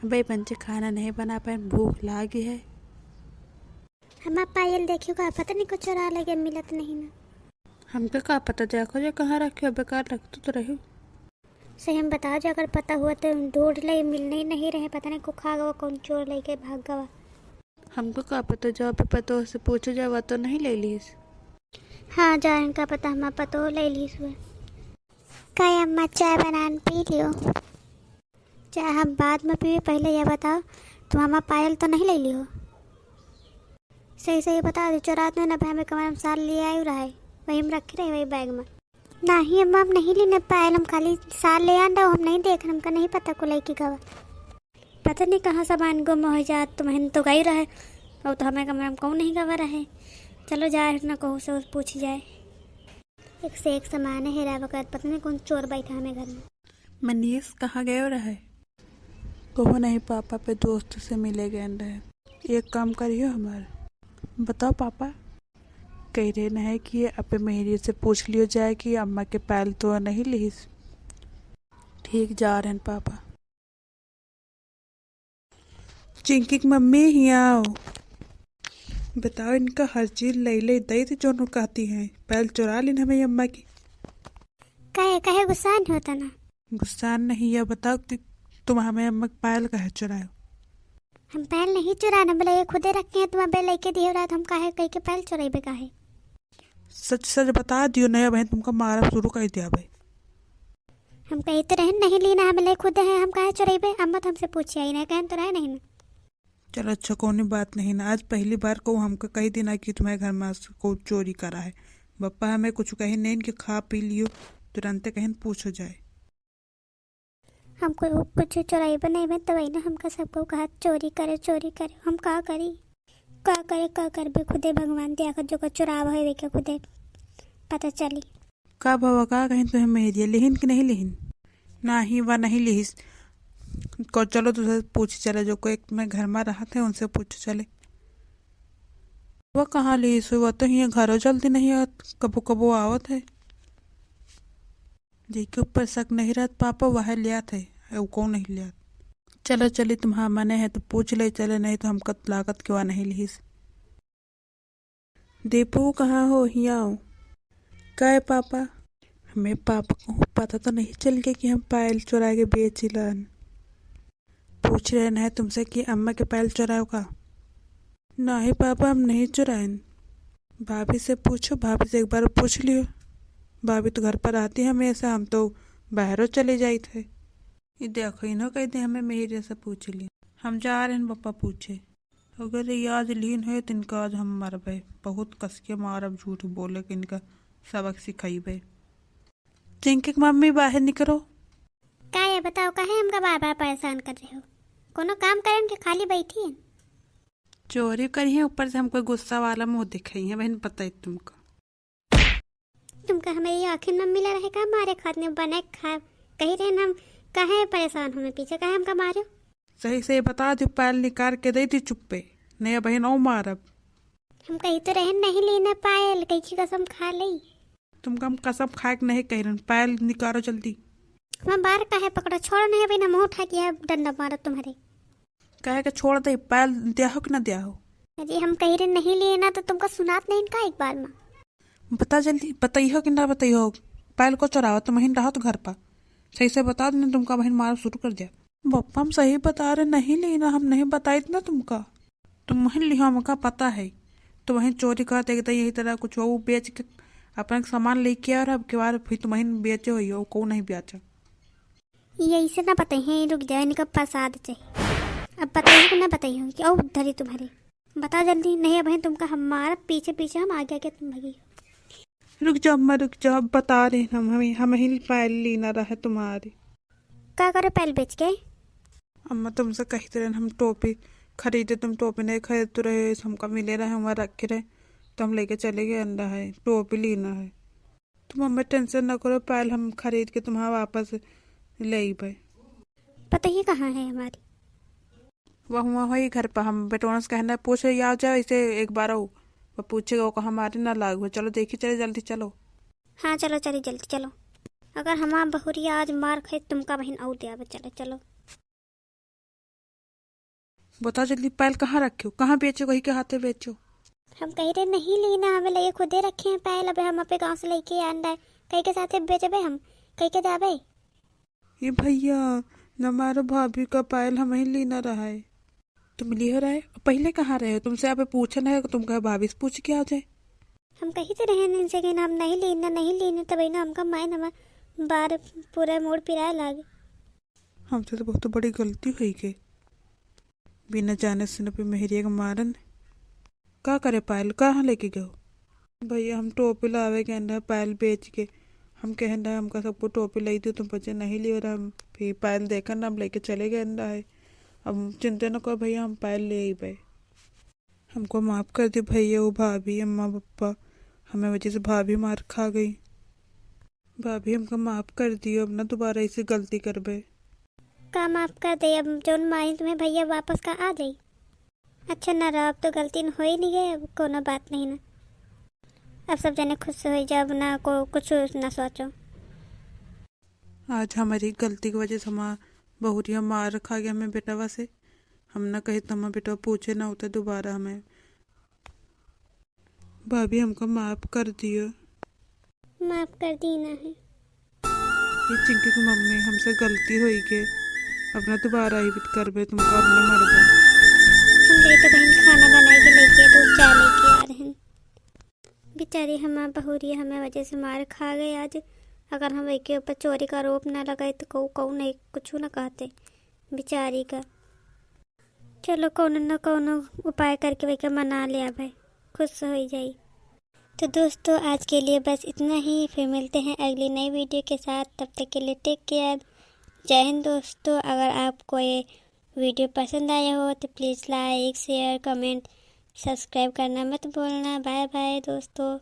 भाई बंचे खाना नहीं बना पाए, भूख लागी है। हम पायल देखियो का पता नहीं कुछ चुरा लगे मिलत नहीं ना। हमको का पता, देखो जो कहाँ रखे हो, बेकार रख तो रही। सही हम बताओ जो अगर पता हुआ तो ढूंढ ले, मिलने ही नहीं रहे, पता नहीं को खा गवा कौन चोर लेके भाग गवा। हमको का पता, जो पे पता से पूछो जावा तो नहीं ले लीस। हाँ जा इनका पता हम पतो ले ली सुबह। क्या अम्मा चाय बनान पी लियो? चाय हम बाद में पीए, पहले यह बताओ तुम अम्मा पायल तो नहीं ले लियो? सही सही बता दो, चौरात में ना भाई में कमर साल लिए आयु रहा है, वही हम रखे रहे वही बैग में। नहीं अम्मा हम नहीं लेने पायल, हम खाली साल ले आन हम नहीं देख, हमका नहीं पता को लेके गवा। पता नहीं कहाँ सामान गुम हो जात, तुम्हें तो गई रहे और तो हमें कमरा में कौन नहीं गवा रहे। चलो जाए ना कहो से पूछी जाए, एक से एक सामान है हेरा वगैरह, पता नहीं कौन चोर बैठा हमें घर में। मनीष कहाँ गए रहे? कहो नहीं, पापा पे दोस्त से मिले गए रहे। एक काम करियो हमारे, बताओ पापा कह रहे न है कि अपने मेहरी से पूछ लियो जाए कि अम्मा के पैल तो नहीं लीस। ठीक जा रहे हैं पापा। चिंकी की मम्मी ही आओ, बताओ इनका हर चीज ले ले दई थी जो कहती हैं, पैल चुरा ली हमें अम्मा की। कहे कहे गुस्सा नहीं होता ना? गुस्सा नहीं है, बताओ कि तुम हमें अम्मा की पैल कहे चुरायो? हम पैल नहीं चुराना, बोले ये खुदे रखे हैं, तुम अबे लेके दिए रात, हम काहे कह के पैल चुराइबे काहे? सच सच बता दियो, नया बहन तुमको मारा शुरू कर दिया भाई। हम कही तो रहे नहीं लेना, हम ले खुद है, हम काहे चुराइबे? अम्मा तो हमसे पूछी आई नहीं, कहन तो रहे नहीं ना। चलो अच्छा, कोई बात नहीं ना, आज पहली बार को हमको कही देना कि तुम्हारे घर में को चोरी करा है। बप्पा हमें कुछ कही नहीं कि खा पी लियो तुरंत कहीं पूछो जाए। हमको कुछ चुराइबे नहीं में तो वही ना, हमका सबको कहा चोरी करे, हम का करी का करे का करबे, खुदे भगवान दिया कर जो का चुराव है वे के खुदे पता चली। का बाबा का कहीं तुम्हें मेहरिया लिहिन कि नहीं लिहिन? नहीं व नहीं लिहिस को, चलो तुझे पूछ चले, जो कोई मैं घर में रहा थे उनसे पूछ चले। वह कहाँ लिहिस? वह तो यहाँ घरों जल्दी नहीं आवत, कबो कबो आवत है। जिसके ऊपर शक नहीं रहता पापा वह लिया थे, वो कौन नहीं लिया। चलो चली, तुम्हारा मने है तो पूछ ले चले, नहीं तो हमको लागत क्यों नहीं लिहिस। दीपू कहाँ हो? यहाँ आओ। क्या है पापा? हमें पापा को पता तो नहीं चल गया कि हम पायल चुरा के बेच लन। पूछ रहे हैं तुमसे कि अम्मा के पायल चुराओ का? नहीं पापा हम नहीं चुराए। भाभी से पूछो, भाभी से एक बार पूछ लियो, भाभी तो घर पर आती है हमेशा, हम तो बाहरों चले जाए थे। ये देखो इन्हों कहते हमें मेरे से पूछ लिया, हम जा रहे हैं पापा पूछे। अगर ये आज लीन है तो इनका आज हम मरबे, बहुत कस के मारब, झूठ बोले कि इनका सबक सिखाइबे। चिंकी की मम्मी बाहर निकलो। का ये बताओ काहे हमका बार बार परेशान कर रहे हो? कोनो काम करें कि खाली बैठी है? चोरी करी है, ऊपर से हमको गुस्सा वाला मुंह दिखाई है, बहन पता है तुमको। तुमका हमें ये आखिर न मिला रहेगा हमारे खाने बने खा कही रहे हम, काहे परेशान हमें पीछे काहे हमका मारो? सही से बता दो, पैल निकाल के दे दी चुप्पे, नहीं बहन और मारब। हम कही तो रहे नहीं लेना पायल, कही की कसम खा ली। तुमको हम कसम खाए के नहीं कह रहे, पैल निकालो जल्दी। हम बार काहे पकड़ो, छोड़ो नहीं अभी ना, मुँह उठा के डंडा मारो तुम्हारे। कहे के छोड़ दे, पैल दिया हो कि ना दिया हो? अरे हम कही रहे नहीं लेना तो तुमको सुनात नहीं इनका एक बार में? बता जल्दी, बताइयो कि ना बताइयो, पैल को चुरावा तो बहन रहा तो घर पर, सही से बता देना, तुमका बहन मार शुरू कर दिया। पप्पा हम सही बता रहे, नहीं लेना, हम नहीं बताई ना तुमका, तुम वहीं लिहा हमका पता है, तो वहीं चोरी करते यही तरह कुछ वो बेच के अपना सामान लेके आ रहा, अब के बार फिर तुम वहीं बेचे हो, को नहीं बेचा। ये इसे ना बताइए, रुक जाए, इनका प्रसाद चाहिए। अब बताइए कि ना बताइए कि और धरी तुम्हारी, बता जल्दी, नहीं अब तुमका हमारा पीछे पीछे हम आ गया क्या तुम भगी? रुक जाओ अम्मा रुक जाओ, अब बता रहे हैं हम ही पैल लेना रहा तुम्हारी। क्या करे पैल बेच के? अम्मा तुमसे कहते रहे हम टोपी खरीदे, तुम टोपी नहीं खरीद तो रहे, हमका मिले रहे, वहाँ रखे रहे तो हम लेके चले गए, अंडा है टोपी लेना है। तुम अम्मा टेंशन ना करो, पैल हम खरीद के तुम्हारा वापस ले भाई। पता ही कहाँ है हमारी? वह वही घर पर, हम बेटोना से कहना पूछ रहे आ जाओ, इसे एक बार वो पूछेगा, वो कहा हमारे ना लागू, चलो देखी चले जल्दी चलो। हाँ चलो चलिए जल्दी चलो, अगर हमारा बहुरिया आज मार खाए तुमका बहन और दिया चलो चलो। बता जल्दी, पायल कहाँ रखे हो, कहाँ बेचो, वही के हाथे बेचो। हम कही रहे नहीं लेना, हमें लगे खुदे रखे हैं पायल, अब हम अपने गाँव से लेके आना है, कहीं के साथ बेचबे हम, कहीं के जाबे। ये भैया, न मारो भाभी का पायल हम ही लेना रहा है। तुम लियो रहे पहले कहाँ रहे हो, तुमसे आप पूछना है, तुम कहे भाभी से पूछ के आ जाए। हम कहीं से रहे इनसे कि हम नहीं लेना तभी ना हमका मायन हमार बार पूरा मोड़ पिराए लागे। हमसे तो बहुत बड़ी गलती हुई के बिना जाने सुने पे मेहरिया का मारन। का करे पायल, कहाँ लेके गयो। भैया हम टोपी लावे कहना है पायल बेच के, हम कहना है हमका सबको टोपी लाई थी, तुम बच्चे नहीं लियो रहा, हम फिर पायल देखा ना हम लेके चले गए अंडा है। अब चिंता न करो भैया, हम पायल ले आई भाई, हमको माफ़ कर दी भैया। वो भाभी अम्मा पप्पा हमें वजह से भाभी मार खा गई। भाभी हमको माफ़ कर दियो, अब ना दोबारा ऐसी गलती करबे। का माफ कर दे, अब जो मारी तुम्हें भैया वापस का आ जाई। अच्छा ना रहा, अब तो गलती हो ही नहीं गई, अब कोनो बात नहीं ना, अब सब जने खुश हो जाओ ना, को कुछ ना सोचो। आज हमारी गलती की वजह से हमारा बहुरिया मार खा गया हमें बेटवा से। हम ना कहे तो हमारा बेटा पूछे ना होता दोबारा हमें। भाभी हमको माफ़ कर दियो। माफ कर दी ना है। ये चिंकी की मम्मी हमसे गलती हुई के अपना दोबारा ही करबे, तुमको अब न मरबे। हम गए तो बहन खाना बना के लेके तो चाय लेके आ रहे हैं। बेचारी हमारा बहुरिया हमें वजह से मार खा गए आज। अगर हम एक ऊपर चोरी का आरोप ना लगाए तो कहू नहीं कुछ ना कहते बेचारी का। चलो कौन न कौन उपाय करके वही मना लिया भाई, खुश हो जाई। तो दोस्तों आज के लिए बस इतना ही, फिर मिलते हैं अगली नई वीडियो के साथ, तब तक के लिए टेक केयर। जय हिंद दोस्तों। अगर आपको ये वीडियो पसंद आया हो तो please like share comment subscribe करना मत भूलना। बाय बाय दोस्तों।